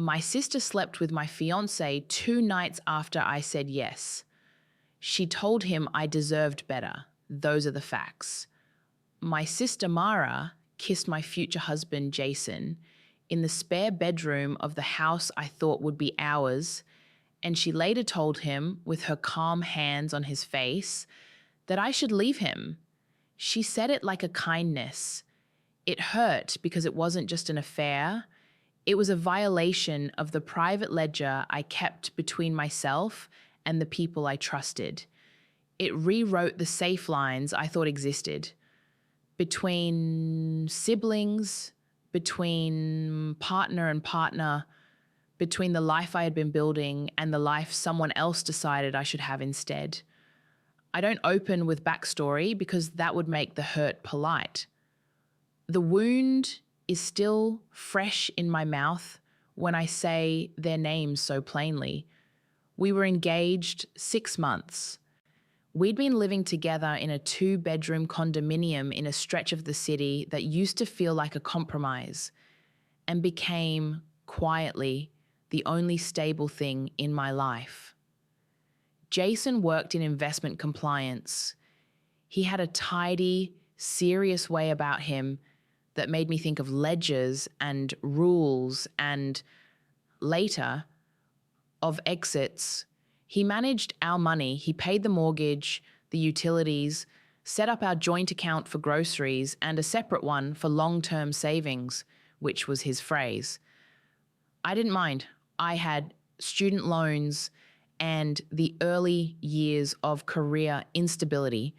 My sister slept with my fiancé 2 nights after I said yes. She told him I deserved better. Those are the facts. My sister Mara kissed my future husband Jason in the spare bedroom of the house I thought would be ours, and she later told him, with her calm hands on his face, that I should leave him. She said it like a kindness. It hurt because it wasn't just an affair. It was a violation of the private ledger I kept between myself and the people I trusted. It rewrote the safe lines I thought existed. Between siblings, between partner and partner, between the life I had been building and the life someone else decided I should have instead. I don't open with backstory because that would make the hurt polite. The wound is still fresh in my mouth when I say their names so plainly. We were engaged 6 months. We'd been living together in a 2-bedroom condominium in a stretch of the city that used to feel like a compromise and became, quietly, the only stable thing in my life. Jason worked in investment compliance. He had a tidy, serious way about him that made me think of ledgers and rules and, later, of exits. He managed our money. He paid the mortgage, the utilities, set up our joint account for groceries and a separate one for long-term savings, which was his phrase. I didn't mind. I had student loans and the early years of career instability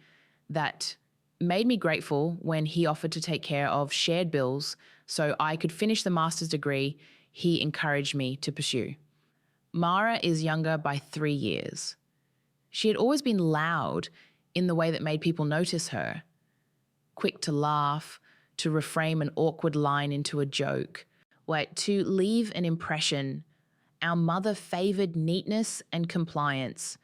that made me grateful when he offered to take care of shared bills so I could finish the master's degree he encouraged me to pursue. Mara is younger by 3 years. She had always been loud in the way that made people notice her. Quick to laugh, to reframe an awkward line into a joke, to leave an impression. Our mother favoured neatness and compliance.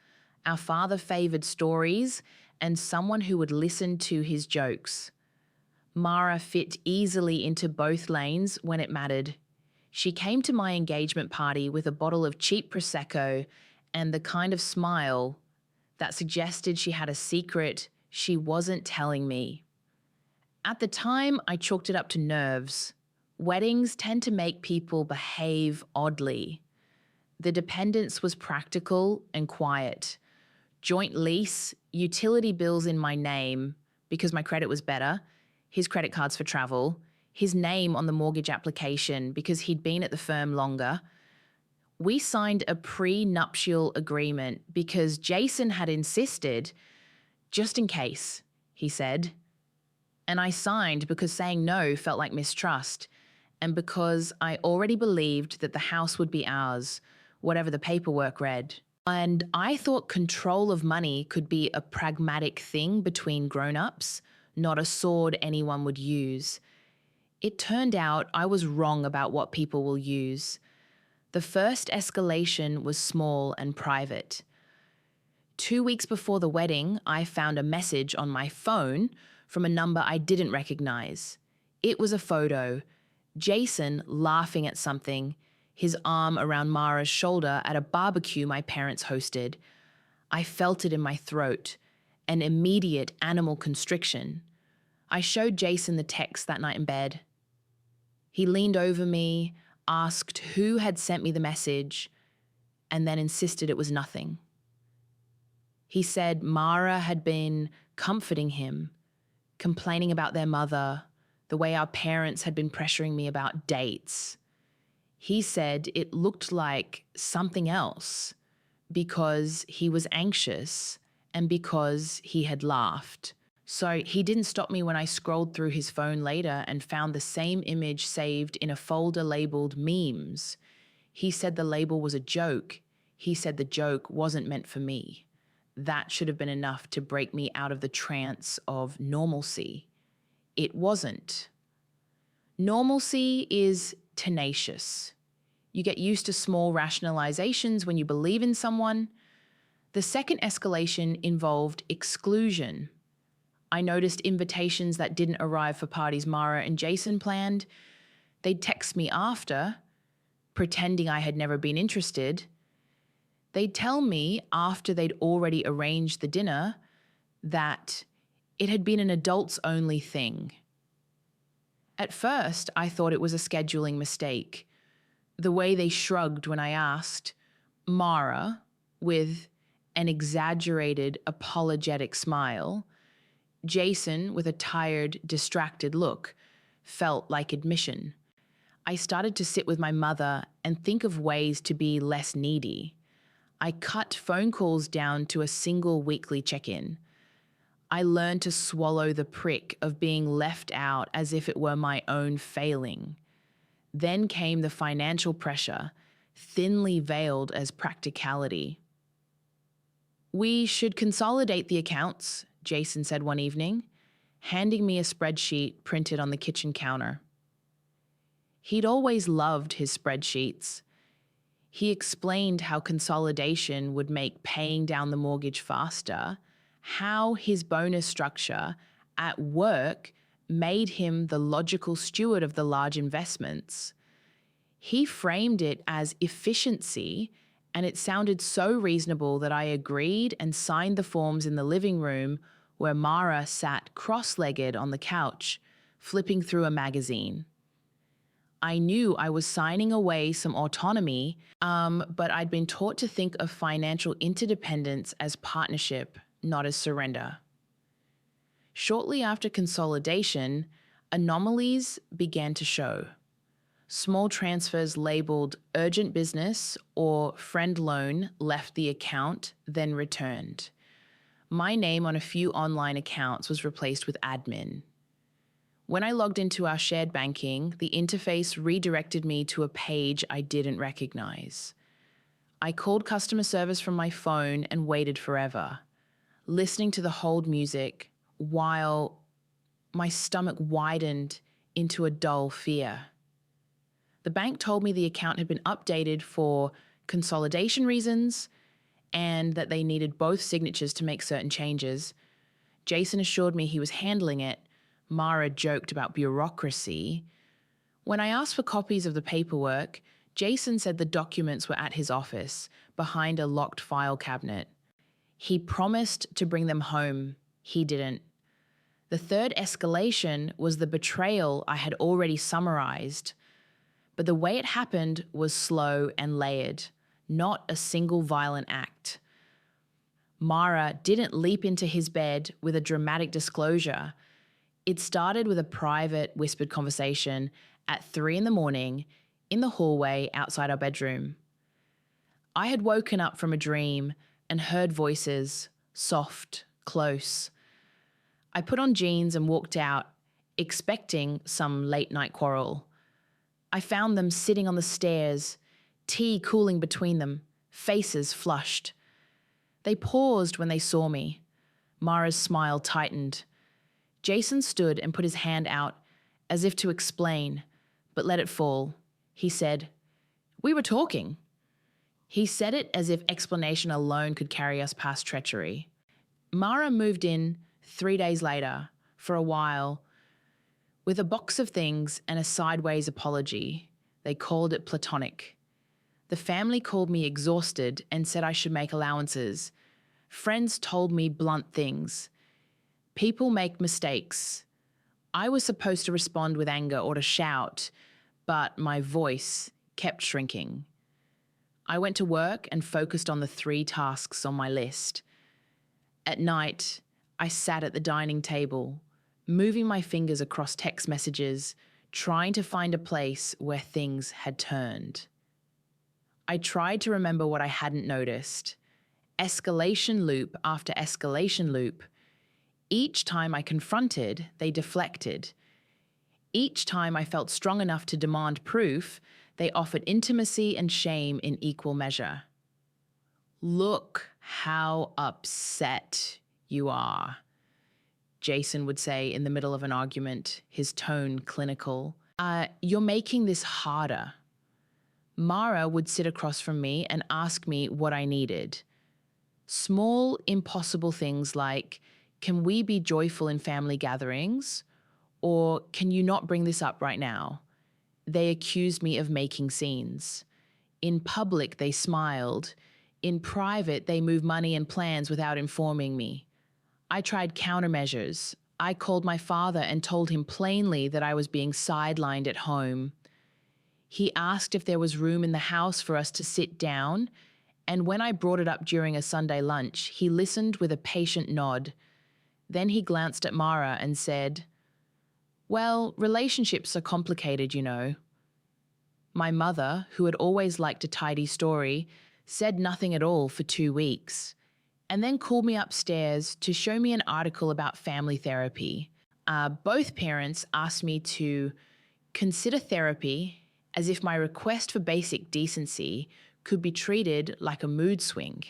Our father favoured stories and someone who would listen to his jokes. Mara fit easily into both lanes when it mattered. She came to my engagement party with a bottle of cheap Prosecco and the kind of smile that suggested she had a secret she wasn't telling me. At the time, I chalked it up to nerves. Weddings tend to make people behave oddly. The dependence was practical and quiet. Joint lease, utility bills in my name because my credit was better, his credit cards for travel, his name on the mortgage application because he'd been at the firm longer. We signed a pre-nuptial agreement because Jason had insisted, just in case, he said. And I signed because saying no felt like mistrust, and because I already believed that the house would be ours, whatever the paperwork read. And I thought control of money could be a pragmatic thing between grown-ups, not a sword anyone would use. It turned out I was wrong about what people will use. The first escalation was small and private. 2 weeks before the wedding, I found a message on my phone from a number I didn't recognize. It was a photo. Jason laughing at something, his arm around Mara's shoulder at a barbecue my parents hosted. I felt it in my throat, an immediate animal constriction. I showed Jason the text that night in bed. He leaned over me, asked who had sent me the message, and then insisted it was nothing. He said Mara had been comforting him, complaining about their mother, the way our parents had been pressuring me about dates. He said it looked like something else because he was anxious and because he had laughed. So he didn't stop me when I scrolled through his phone later and found the same image saved in a folder labeled memes. He said the label was a joke. He said the joke wasn't meant for me. That should have been enough to break me out of the trance of normalcy. It wasn't. Normalcy is tenacious. You get used to small rationalizations when you believe in someone. The second escalation involved exclusion. I noticed invitations that didn't arrive for parties Mara and Jason planned. They'd text me after, pretending I had never been interested. They'd tell me after they'd already arranged the dinner that it had been an adults-only thing. At first, I thought it was a scheduling mistake. The way they shrugged when I asked, Mara, with an exaggerated, apologetic smile, Jason, with a tired, distracted look, felt like admission. I started to sit with my mother and think of ways to be less needy. I cut phone calls down to a single weekly check-in. I learned to swallow the prick of being left out as if it were my own failing. Then came the financial pressure, thinly veiled as practicality. "We should consolidate the accounts," Jason said one evening, handing me a spreadsheet printed on the kitchen counter. He'd always loved his spreadsheets. He explained how consolidation would make paying down the mortgage faster, how his bonus structure at work made him the logical steward of the large investments. He framed it as efficiency, and it sounded so reasonable that I agreed and signed the forms in the living room where Mara sat cross-legged on the couch, flipping through a magazine. I knew I was signing away some autonomy, but I'd been taught to think of financial interdependence as partnership, not as surrender. Shortly after consolidation, anomalies began to show. Small transfers labeled urgent business or friend loan left the account, then returned. My name on a few online accounts was replaced with admin. When I logged into our shared banking, the interface redirected me to a page I didn't recognize. I called customer service from my phone and waited forever, listening to the hold music while my stomach widened into a dull fear. The bank told me the account had been updated for consolidation reasons and that they needed both signatures to make certain changes. Jason assured me he was handling it. Mara joked about bureaucracy. When I asked for copies of the paperwork, Jason said the documents were at his office, behind a locked file cabinet. He promised to bring them home. He didn't. The third escalation was the betrayal I had already summarized. But the way it happened was slow and layered, not a single violent act. Mara didn't leap into his bed with a dramatic disclosure. It started with a private, whispered conversation at 3 a.m. in the hallway outside our bedroom. I had woken up from a dream and heard voices, soft, close. I put on jeans and walked out, expecting some late-night quarrel. I found them sitting on the stairs, tea cooling between them, faces flushed. They paused when they saw me. Mara's smile tightened. Jason stood and put his hand out, as if to explain, but let it fall. He said, "We were talking." He said it as if explanation alone could carry us past treachery. Mara moved in 3 days later, for a while, with a box of things and a sideways apology. They called it platonic. The family called me exhausted and said I should make allowances. Friends told me blunt things. People make mistakes. I was supposed to respond with anger or to shout, but my voice kept shrinking. I went to work and focused on the 3 tasks on my list. At night, I sat at the dining table, moving my fingers across text messages, trying to find a place where things had turned. I tried to remember what I hadn't noticed. Escalation loop after escalation loop. Each time I confronted, they deflected. Each time I felt strong enough to demand proof, they offered intimacy and shame in equal measure. "Look how upset you are," Jason would say in the middle of an argument, his tone clinical. "You're making this harder." Mara would sit across from me and ask me what I needed. Small, impossible things like, "Can we be joyful in family gatherings?" Or, "Can you not bring this up right now?" They accused me of making scenes. In public, they smiled. In private, they moved money and plans without informing me. I tried countermeasures. I called my father and told him plainly that I was being sidelined at home. He asked if there was room in the house for us to sit down, and when I brought it up during a Sunday lunch, he listened with a patient nod. Then he glanced at Mara and said, "Well, relationships are complicated, you know." My mother, who had always liked a tidy story, said nothing at all for 2 weeks, and then called me upstairs to show me an article about family therapy. Both parents asked me to consider therapy as if my request for basic decency could be treated like a mood swing.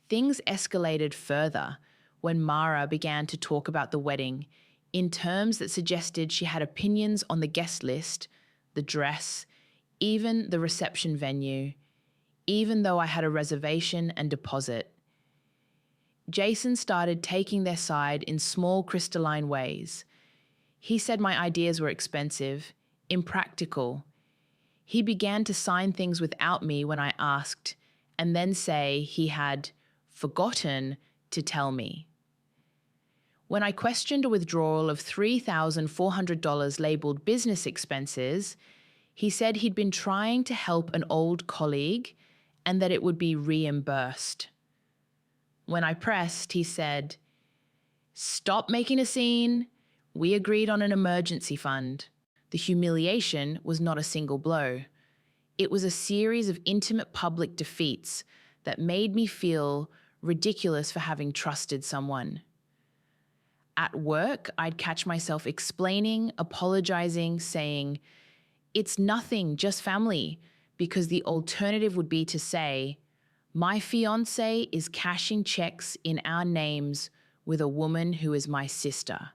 Things escalated further when Mara began to talk about the wedding in terms that suggested she had opinions on the guest list, the dress, even the reception venue, even though I had a reservation and deposit. Jason started taking their side in small crystalline ways. He said my ideas were expensive, impractical. He began to sign things without me when I asked, and then say he had forgotten to tell me. When I questioned a withdrawal of $3,400 labeled business expenses, he said he'd been trying to help an old colleague and that it would be reimbursed. When I pressed, he said, "Stop making a scene. We agreed on an emergency fund." The humiliation was not a single blow. It was a series of intimate public defeats that made me feel ridiculous for having trusted someone. At work, I'd catch myself explaining, apologizing, saying, "It's nothing, just family," because the alternative would be to say, "My fiancé is cashing checks in our names with a woman who is my sister."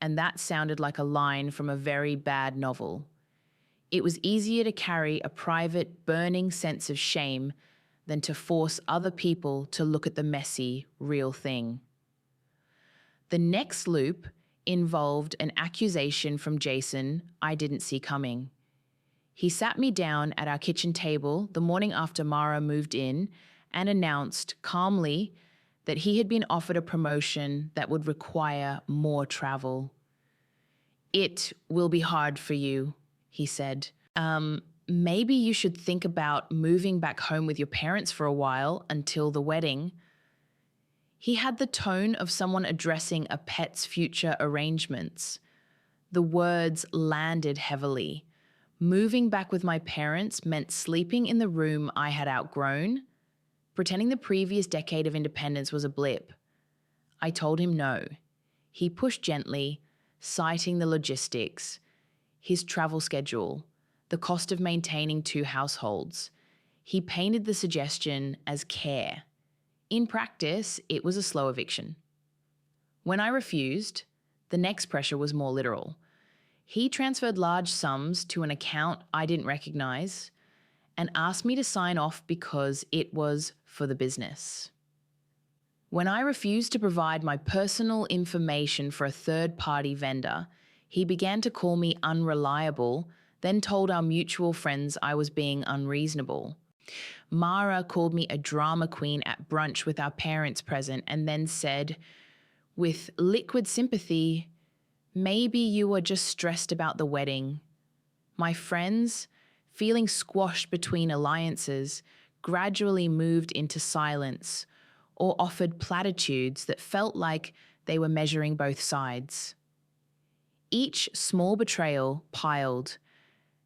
And that sounded like a line from a very bad novel. It was easier to carry a private, burning sense of shame than to force other people to look at the messy, real thing. The next loop involved an accusation from Jason I didn't see coming. He sat me down at our kitchen table the morning after Mara moved in and announced calmly that he had been offered a promotion that would require more travel. "It will be hard for you," he said. Maybe you should think about moving back home with your parents for a while until the wedding." He had the tone of someone addressing a pet's future arrangements. The words landed heavily. Moving back with my parents meant sleeping in the room I had outgrown, pretending the previous decade of independence was a blip. I told him no. He pushed gently, citing the logistics, his travel schedule, the cost of maintaining 2 households. He painted the suggestion as care. In practice, it was a slow eviction. When I refused, the next pressure was more literal. He transferred large sums to an account I didn't recognize and asked me to sign off because it was for the business. When I refused to provide my personal information for a third-party vendor, he began to call me unreliable, then told our mutual friends I was being unreasonable. Mara called me a drama queen at brunch with our parents present and then said, with liquid sympathy, "Maybe you were just stressed about the wedding." My friends, feeling squashed between alliances, gradually moved into silence or offered platitudes that felt like they were measuring both sides. Each small betrayal piled: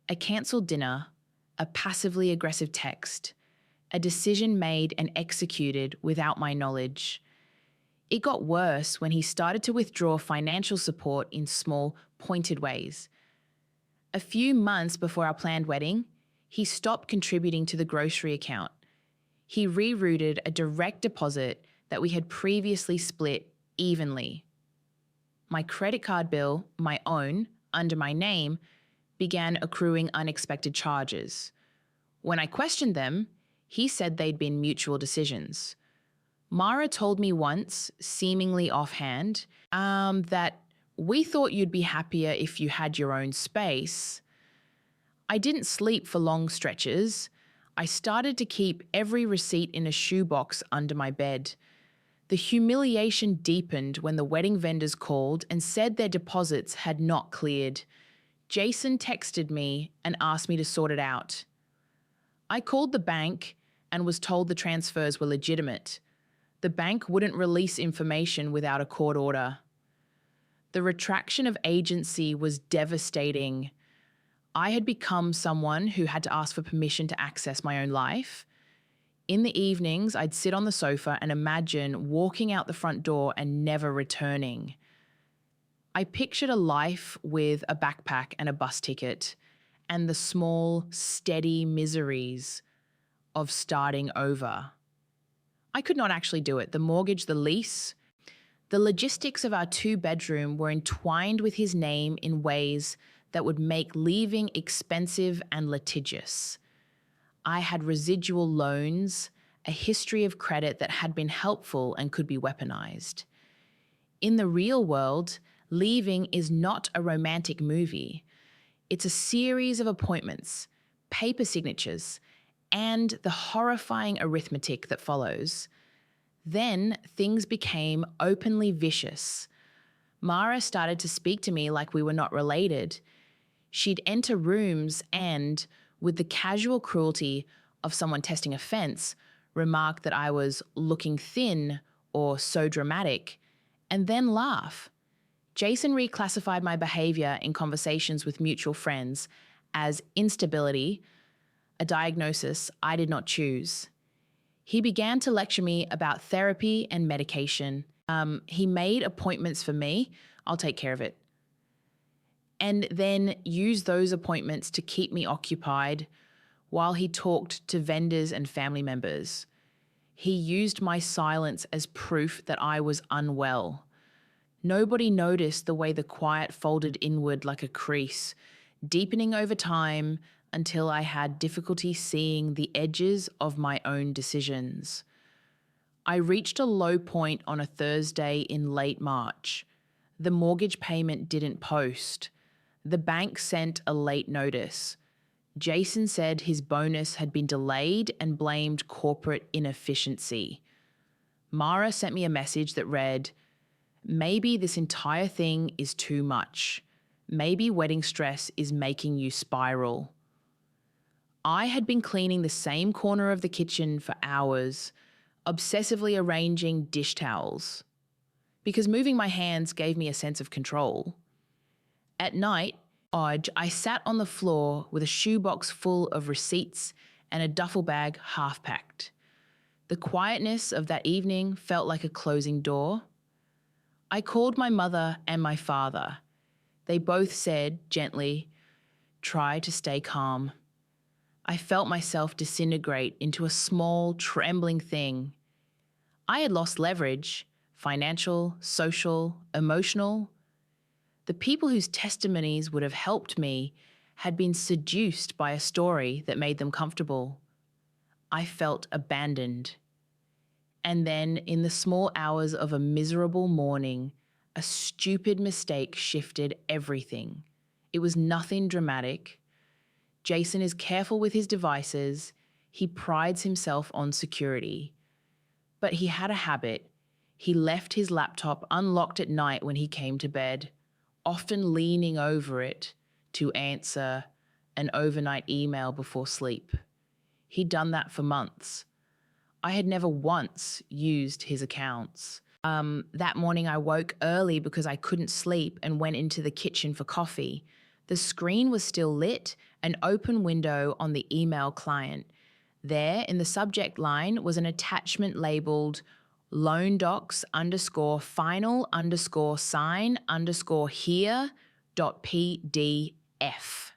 a cancelled dinner, a passively aggressive text, a decision made and executed without my knowledge. It got worse when he started to withdraw financial support in small, pointed ways. A few months before our planned wedding, he stopped contributing to the grocery account. He rerouted a direct deposit that we had previously split evenly. My credit card bill, my own, under my name, began accruing unexpected charges. When I questioned them, he said they'd been mutual decisions. Mara told me once, seemingly offhand, that we thought you'd be happier if you had your own space. I didn't sleep for long stretches, I started to keep every receipt in a shoebox under my bed. The humiliation deepened when the wedding vendors called and said their deposits had not cleared. Jason texted me and asked me to sort it out. I called the bank and was told the transfers were legitimate. The bank wouldn't release information without a court order. The retraction of agency was devastating. I had become someone who had to ask for permission to access my own life. In the evenings, I'd sit on the sofa and imagine walking out the front door and never returning. I pictured a life with a backpack and a bus ticket, and the small, steady miseries of starting over. I could not actually do it. The mortgage, the lease, the logistics of our 2-bedroom were entwined with his name in ways that would make leaving expensive and litigious. I had residual loans, a history of credit that had been helpful and could be weaponized. In the real world, leaving is not a romantic movie. It's a series of appointments, paper signatures, and the horrifying arithmetic that follows. Then things became openly vicious. Mara started to speak to me like we were not related. She'd enter rooms and, with the casual cruelty of someone testing a fence, remark that I was looking thin or so dramatic, and then laugh. Jason reclassified my behavior in conversations with mutual friends as instability, a diagnosis I did not choose. He began to lecture me about therapy and medication. He made appointments for me. I'll take care of it. And then used those appointments to keep me occupied while he talked to vendors and family members. He used my silence as proof that I was unwell. Nobody noticed the way the quiet folded inward like a crease, deepening over time until I had difficulty seeing the edges of my own decisions. I reached a low point on a Thursday in late March. The mortgage payment didn't post. The bank sent a late notice. Jason said his bonus had been delayed and blamed corporate inefficiency. Mara sent me a message that read, "Maybe this entire thing is too much. Maybe wedding stress is making you spiral." I had been cleaning the same corner of the kitchen for hours, obsessively arranging dish towels, because moving my hands gave me a sense of control. At night, I sat on the floor with a shoebox full of receipts and a duffel bag half-packed. The quietness of that evening felt like a closing door. I called my mother and my father. They both said, gently, "Try to stay calm." I felt myself disintegrate into a small, trembling thing. I had lost leverage, financial, social, emotional. The people whose testimonies would have helped me had been seduced by a story that made them comfortable. I felt abandoned. And then, in the small hours of a miserable morning, a stupid mistake shifted everything. It was nothing dramatic. Jason is careful with his devices. He prides himself on security. But he had a habit. He left his laptop unlocked at night when he came to bed, often leaning over it to answer an overnight email before sleep. He'd done that for months. I had never once used his accounts. That morning I woke early because I couldn't sleep and went into the kitchen for coffee. The screen was still lit, an open window on the email client. There, in the subject line, was an attachment labeled loandocs_final_sign_here.pdf.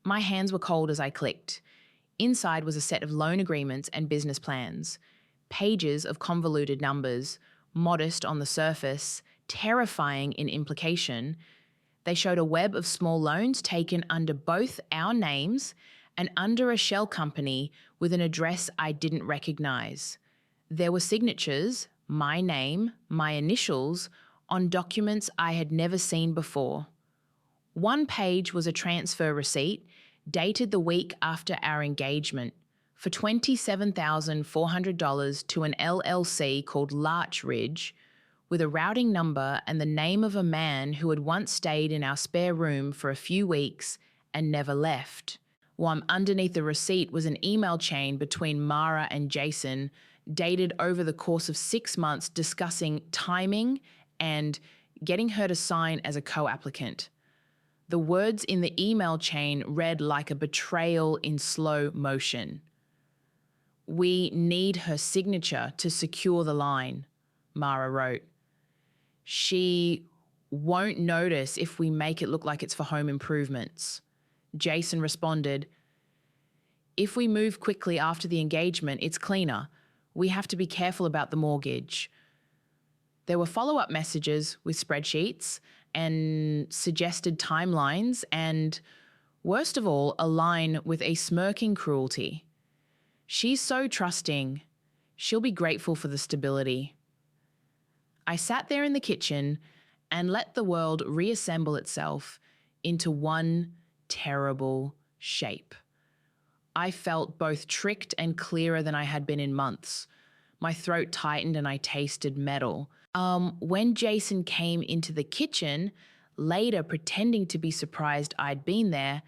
My hands were cold as I clicked. Inside was a set of loan agreements and business plans. Pages of convoluted numbers, modest on the surface, terrifying in implication. They showed a web of small loans taken under both our names and under a shell company with an address I didn't recognize. There were signatures, my name, my initials, on documents I had never seen before. One page was a transfer receipt dated the week after our engagement, for $27,400 to an LLC called Larch Ridge, with a routing number and the name of a man who had once stayed in our spare room for a few weeks and never left. While underneath the receipt was an email chain between Mara and Jason, dated over the course of 6 months, discussing timing and getting her to sign as a co-applicant. The words in the email chain read like a betrayal in slow motion. "We need her signature to secure the line," Mara wrote. "She won't notice if we make it look like it's for home improvements." Jason responded, "If we move quickly after the engagement, it's cleaner. We have to be careful about the mortgage." There were follow-up messages with spreadsheets and suggested timelines and, worst of all, a line with a smirking cruelty. "She's so trusting. She'll be grateful for the stability." I sat there in the kitchen and let the world reassemble itself into one terrible shape. I felt both tricked and clearer than I had been in months. My throat tightened and I tasted metal. When Jason came into the kitchen, later pretending to be surprised I'd been there,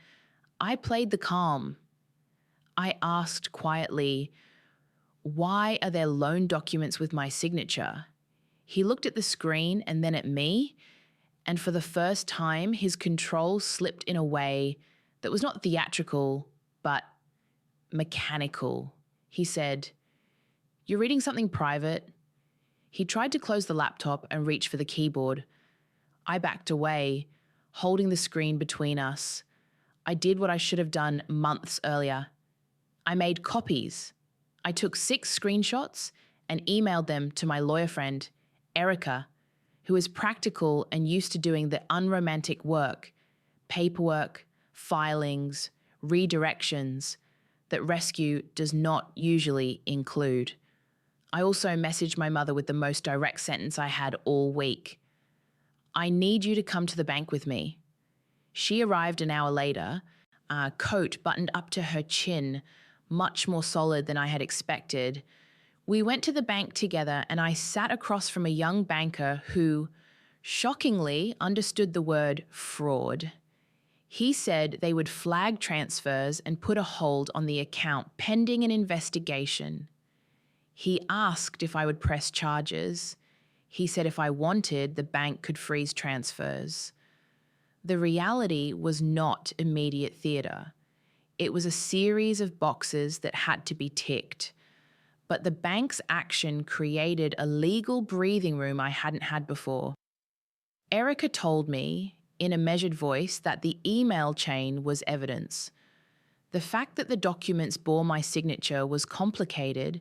I played the calm. I asked quietly, "Why are there loan documents with my signature?" He looked at the screen and then at me, and for the first time, his control slipped in a way that was not theatrical, but mechanical. He said, "You're reading something private?" He tried to close the laptop and reach for the keyboard. I backed away, holding the screen between us. I did what I should have done months earlier. I made copies. I took 6 screenshots and emailed them to my lawyer friend, Erica, who is practical and used to doing the unromantic work, paperwork, filings, redirections, that rescue does not usually include. I also messaged my mother with the most direct sentence I had all week. "I need you to come to the bank with me." She arrived an hour later, a coat buttoned up to her chin, much more solid than I had expected. We went to the bank together and I sat across from a young banker who, shockingly, understood the word fraud. He said they would flag transfers and put a hold on the account pending an investigation. He asked if I would press charges. He said if I wanted, the bank could freeze transfers. The reality was not immediate theatre. It was a series of boxes that had to be ticked. But the bank's action created a legal breathing room I hadn't had before. Erica told me, in a measured voice, that the email chain was evidence. The fact that the documents bore my signature was complicated,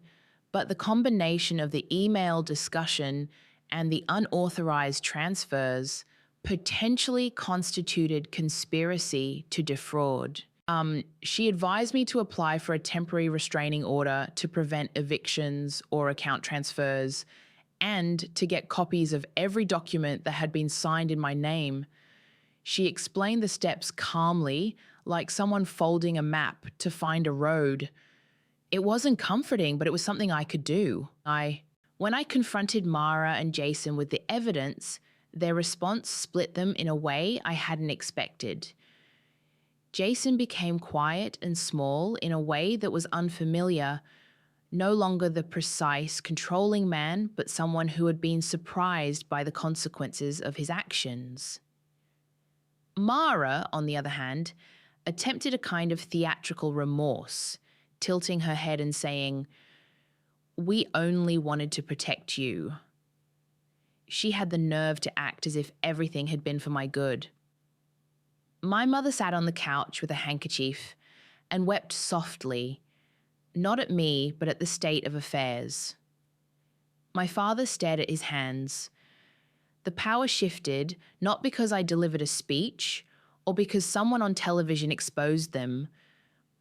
but the combination of the email discussion and the unauthorized transfers potentially constituted conspiracy to defraud. She advised me to apply for a temporary restraining order to prevent evictions or account transfers, and to get copies of every document that had been signed in my name. She explained the steps calmly, like someone folding a map to find a road. It wasn't comforting, but it was something I could do. When I confronted Mara and Jason with the evidence, their response split them in a way I hadn't expected. Jason became quiet and small in a way that was unfamiliar, no longer the precise, controlling man, but someone who had been surprised by the consequences of his actions. Mara, on the other hand, attempted a kind of theatrical remorse, tilting her head and saying, "We only wanted to protect you." She had the nerve to act as if everything had been for my good. My mother sat on the couch with a handkerchief and wept softly, not at me, but at the state of affairs. My father stared at his hands. The power shifted, not because I delivered a speech or because someone on television exposed them,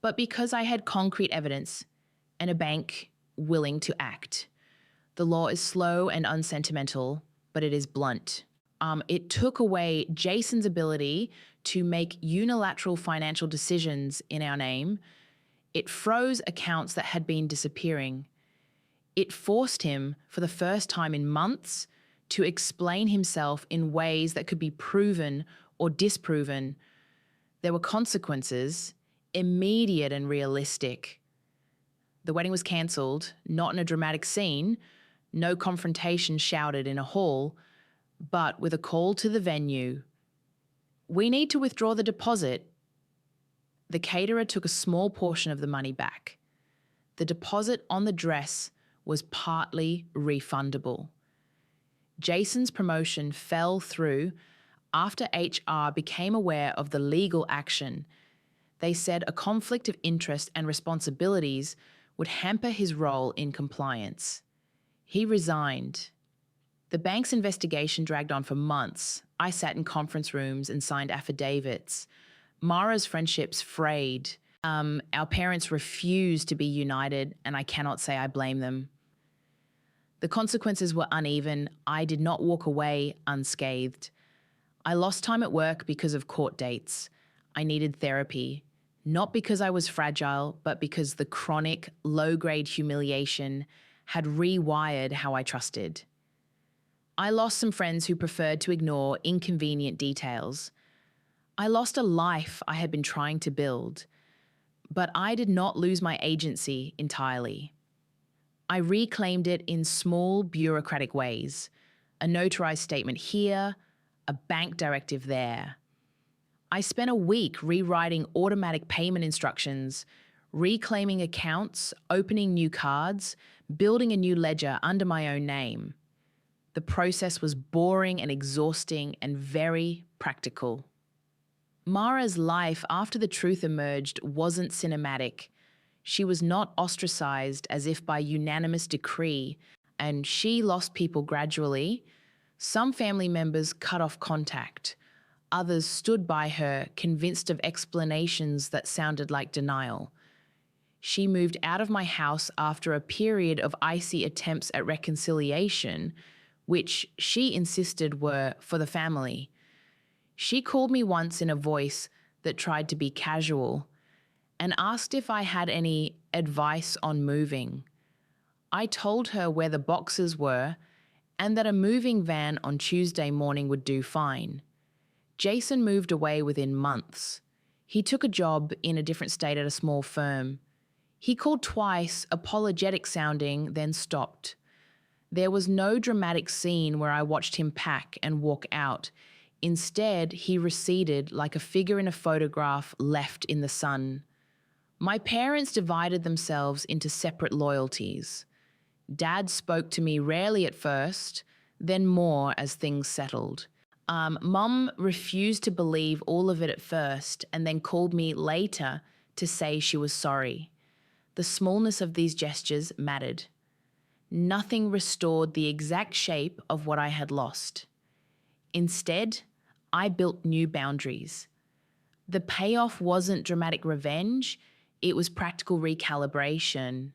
but because I had concrete evidence and a bank willing to act. The law is slow and unsentimental, but it is blunt. It took away Jason's ability to make unilateral financial decisions in our name. It froze accounts that had been disappearing. It forced him, for the first time in months, to explain himself in ways that could be proven or disproven. There were consequences, immediate and realistic. The wedding was cancelled, not in a dramatic scene, no confrontation shouted in a hall, but with a call to the venue. We need to withdraw the deposit. The caterer took a small portion of the money back. The deposit on the dress was partly refundable. Jason's promotion fell through after HR became aware of the legal action. They said a conflict of interest and responsibilities would hamper his role in compliance. He resigned. The bank's investigation dragged on for months. I sat in conference rooms and signed affidavits. Mara's friendships frayed. Our parents refused to be united, and I cannot say I blame them. The consequences were uneven. I did not walk away unscathed. I lost time at work because of court dates. I needed therapy, not because I was fragile, but because the chronic, low-grade humiliation had rewired how I trusted. I lost some friends who preferred to ignore inconvenient details. I lost a life I had been trying to build, but I did not lose my agency entirely. I reclaimed it in small, bureaucratic ways. A notarized statement here, a bank directive there. I spent a week rewriting automatic payment instructions, reclaiming accounts, opening new cards, building a new ledger under my own name. The process was boring and exhausting and very practical. Mara's life after the truth emerged wasn't cinematic. She was not ostracized as if by unanimous decree, and she lost people gradually. Some family members cut off contact. Others stood by her, convinced of explanations that sounded like denial. She moved out of my house after a period of icy attempts at reconciliation, which she insisted were for the family. She called me once in a voice that tried to be casual and asked if I had any advice on moving. I told her where the boxes were and that a moving van on Tuesday morning would do fine. Jason moved away within months. He took a job in a different state at a small firm. He called twice, apologetic sounding, then stopped. There was no dramatic scene where I watched him pack and walk out. Instead, he receded like a figure in a photograph left in the sun. My parents divided themselves into separate loyalties. Dad spoke to me rarely at first, then more as things settled. Mum refused to believe all of it at first and then called me later to say she was sorry. The smallness of these gestures mattered. Nothing restored the exact shape of what I had lost. Instead, I built new boundaries. The payoff wasn't dramatic revenge, it was practical recalibration.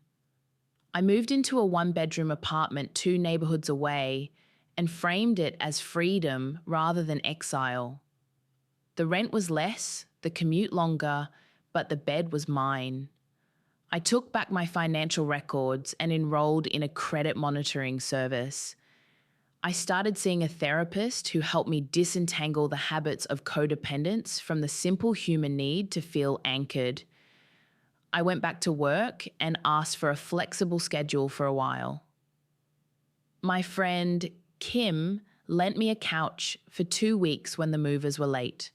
I moved into a one-bedroom apartment 2 neighborhoods away and framed it as freedom rather than exile. The rent was less, the commute longer, but the bed was mine. I took back my financial records and enrolled in a credit monitoring service. I started seeing a therapist who helped me disentangle the habits of codependence from the simple human need to feel anchored. I went back to work and asked for a flexible schedule for a while. My friend Kim lent me a couch for 2 weeks when the movers were late.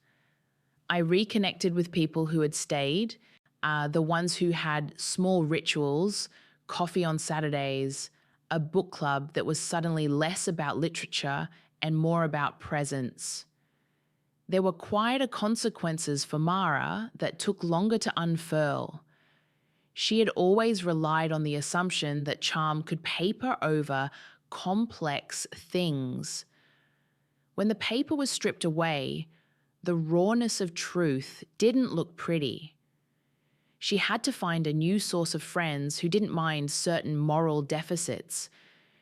I reconnected with people who had stayed, the ones who had small rituals, coffee on Saturdays, a book club that was suddenly less about literature and more about presence. There were quieter consequences for Mara that took longer to unfurl. She had always relied on the assumption that charm could paper over complex things. When the paper was stripped away, the rawness of truth didn't look pretty. She had to find a new source of friends who didn't mind certain moral deficits.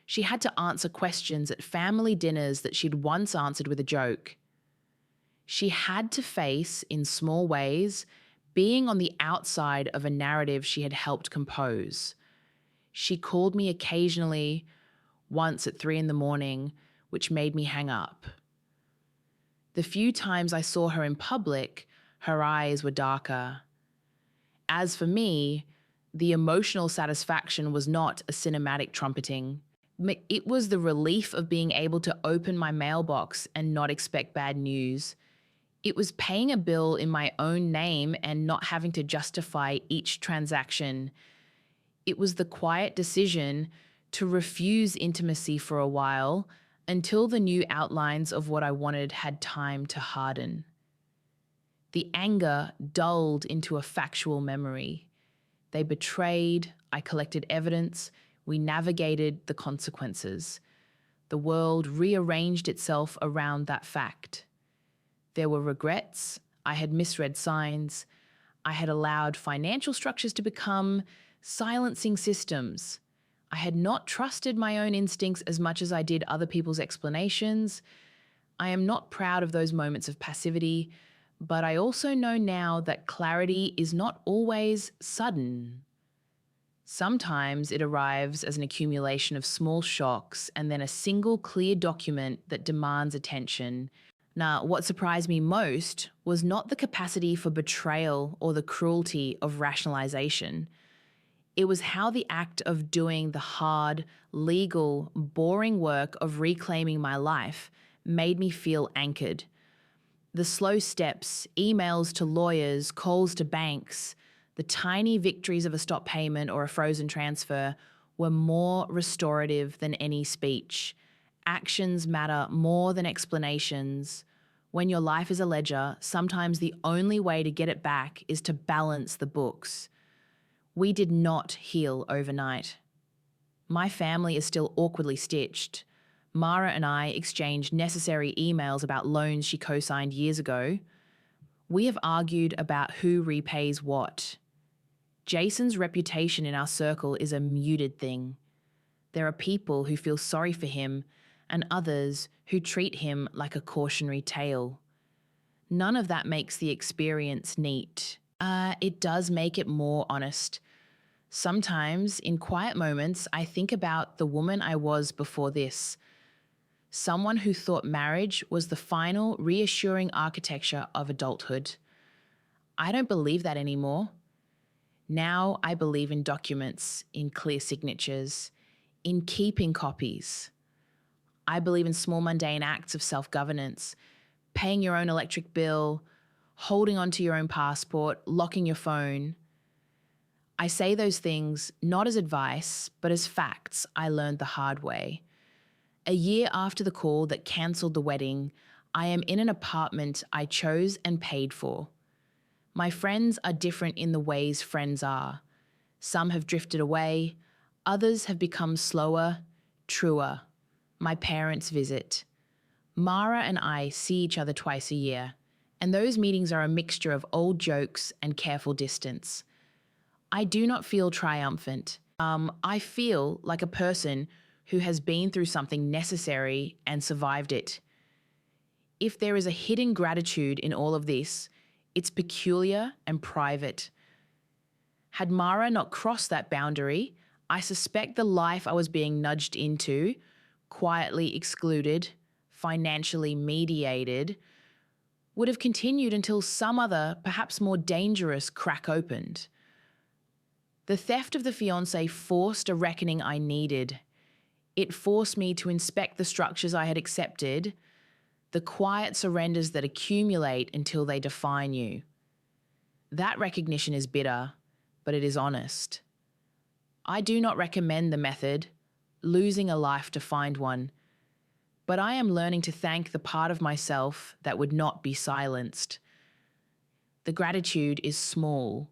She had to answer questions at family dinners that she'd once answered with a joke. She had to face, in small ways, being on the outside of a narrative she had helped compose. She called me occasionally, once at 3 a.m, which made me hang up. The few times I saw her in public, her eyes were darker. As for me, the emotional satisfaction was not a cinematic trumpeting. It was the relief of being able to open my mailbox and not expect bad news. It was paying a bill in my own name and not having to justify each transaction. It was the quiet decision to refuse intimacy for a while until the new outlines of what I wanted had time to harden. The anger dulled into a factual memory. They betrayed, I collected evidence, we navigated the consequences. The world rearranged itself around that fact. There were regrets, I had misread signs, I had allowed financial structures to become silencing systems. I had not trusted my own instincts as much as I did other people's explanations. I am not proud of those moments of passivity, but I also know now that clarity is not always sudden. Sometimes it arrives as an accumulation of small shocks and then a single clear document that demands attention. Now, what surprised me most was not the capacity for betrayal or the cruelty of rationalization. It was how the act of doing the hard, legal, boring work of reclaiming my life made me feel anchored. The slow steps, emails to lawyers, calls to banks, the tiny victories of a stop payment or a frozen transfer were more restorative than any speech. Actions matter more than explanations. When your life is a ledger, sometimes the only way to get it back is to balance the books. We did not heal overnight. My family is still awkwardly stitched. Mara and I exchanged necessary emails about loans she co-signed years ago. We have argued about who repays what. Jason's reputation in our circle is a muted thing. There are people who feel sorry for him and others who treat him like a cautionary tale. None of that makes the experience neat. It does make it more honest. Sometimes, in quiet moments, I think about the woman I was before this. Someone who thought marriage was the final, reassuring architecture of adulthood. I don't believe that anymore. Now I believe in documents, in clear signatures, in keeping copies. I believe in small mundane acts of self-governance, paying your own electric bill, holding onto your own passport, locking your phone. I say those things not as advice, but as facts I learned the hard way. A year after the call that cancelled the wedding, I am in an apartment I chose and paid for. My friends are different in the ways friends are. Some have drifted away, others have become slower, truer. My parents visit. Mara and I see each other twice a year, and those meetings are a mixture of old jokes and careful distance. I do not feel triumphant. I feel like a person who has been through something necessary and survived it. If there is a hidden gratitude in all of this, it's peculiar and private. Had Mara not crossed that boundary, I suspect the life I was being nudged into, quietly excluded, financially mediated, would have continued until some other, perhaps more dangerous, crack opened. The theft of the fiancé forced a reckoning I needed. It forced me to inspect the structures I had accepted, the quiet surrenders that accumulate until they define you. That recognition is bitter, but it is honest. I do not recommend the method, losing a life to find one, but I am learning to thank the part of myself that would not be silenced. The gratitude is small.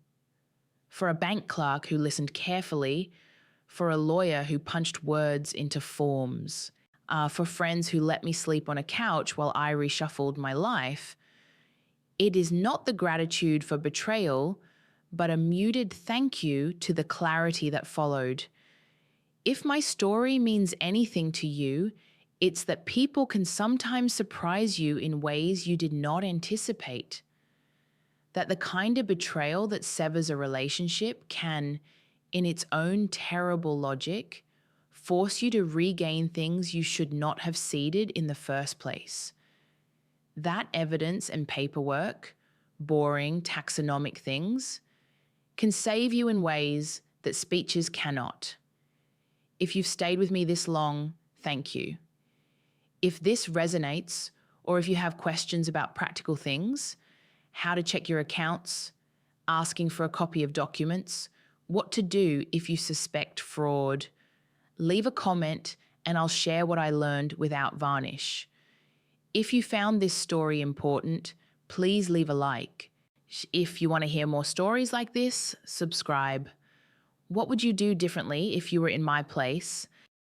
For a bank clerk who listened carefully, for a lawyer who punched words into forms, for friends who let me sleep on a couch while I reshuffled my life. It is not the gratitude for betrayal, but a muted thank you to the clarity that followed. If my story means anything to you, It's that people can sometimes surprise you in ways you did not anticipate. That the kind of betrayal that severs a relationship can, in its own terrible logic, force you to regain things you should not have ceded in the first place. That evidence and paperwork, boring taxonomic things, can save you in ways that speeches cannot. If you've stayed with me this long, thank you. If this resonates, or if you have questions about practical things, how to check your accounts, asking for a copy of documents, what to do if you suspect fraud, leave a comment and I'll share what I learned without varnish. If you found this story important, please leave a like. If you want to hear more stories like this, subscribe. What would you do differently if you were in my place?